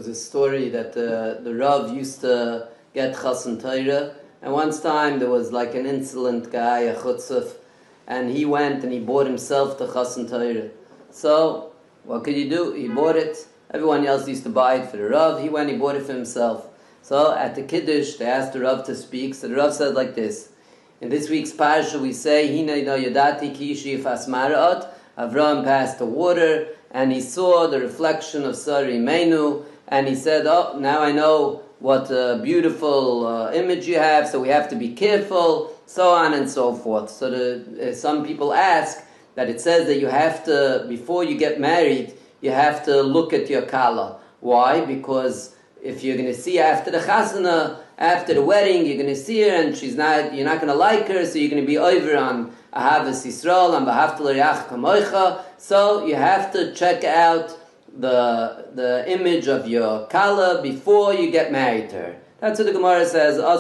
There's a story that the Rav used to get Chassan Torah, and once time there was like an insolent guy, a chutzuf, and he went and he bought himself the Chassan Torah. So, what could you do? He bought it. Everyone else used to buy it for the Rav. He went, he bought it for himself. So, at the Kiddush, they asked the Rav to speak. So the Rav said like this. In this week's parsha, we say, Hina no yadati ki yishif asmara'at. Avram passed the water, and he saw the reflection of Sari Menu, and he said, oh, now I know what a beautiful image you have, so we have to be careful, so on and so forth. So some people ask that it says that you have to, before you get married, you have to look at your kala. Why? Because if you're going to see after the chasana, after the wedding, you're going to see her and you're not going to like her, so you're going to be over on Ahavas Yisrael and B'ahavta l'reach kamoicha. So you have to check out the image of your kala before you get married to her. That's what the Gemara says. So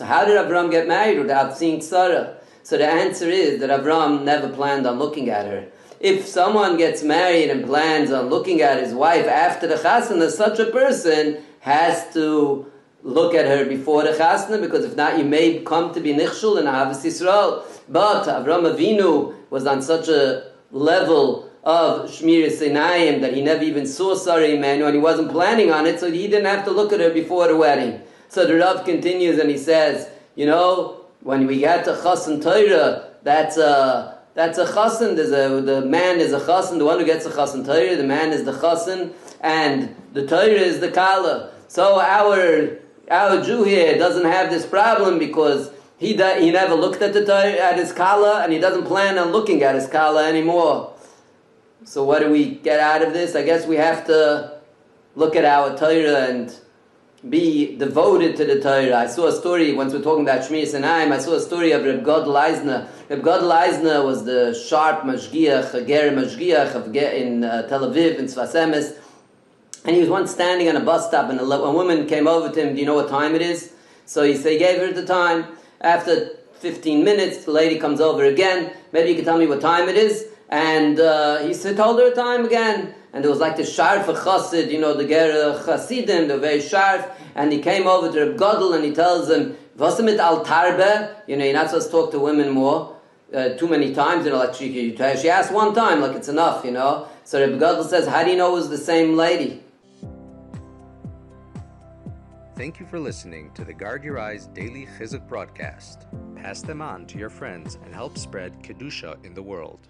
how did Avram get married without seeing Sarah? So the answer is that Avram never planned on looking at her. If someone gets married and plans on looking at his wife after the chasana, such a person has to look at her before the chasna, because if not, you may come to be nichshul in Ahavas Yisrael. But Avram Avinu was on such a level of Shmiras Einayim that he never even saw Sarah Imenu, and he wasn't planning on it, so he didn't have to look at her before the wedding. So the Rav continues and he says, when we get to Chassan Torah, that's a chassan. The man is a chassan. The one who gets a chassan Torah, the man is the chassan, and the Torah is the kala. So our Jew here doesn't have this problem because he never looked at at his kala, and he doesn't plan on looking at his kala anymore. So what do we get out of this? I guess we have to look at our Torah and be devoted to the Torah. I saw a story, once we're talking about Shmiras Einayim, I saw a story of Reb Gadol Eisner. Reb Gadol Eisner was the sharp mashgiach, a ger mashgiach in Tel Aviv, in Tzfas Emes. And he was once standing on a bus stop, and a woman came over to him, do you know what time it is? So he gave her the time. After 15 minutes, the lady comes over again. Maybe you can tell me what time it is? And he told her time again. And there was like the sharf chassid, the ger chassidim, the very sharf. And he came over to Reb Gadol and he tells him, "Was mit al tarbe?" You're not supposed to talk to women more, too many times. Like she asked one time, like it's enough, So Reb Gadol says, "How do you know it was the same lady?" Thank you for listening to the Guard Your Eyes Daily Chizuk broadcast. Pass them on to your friends and help spread Kedusha in the world.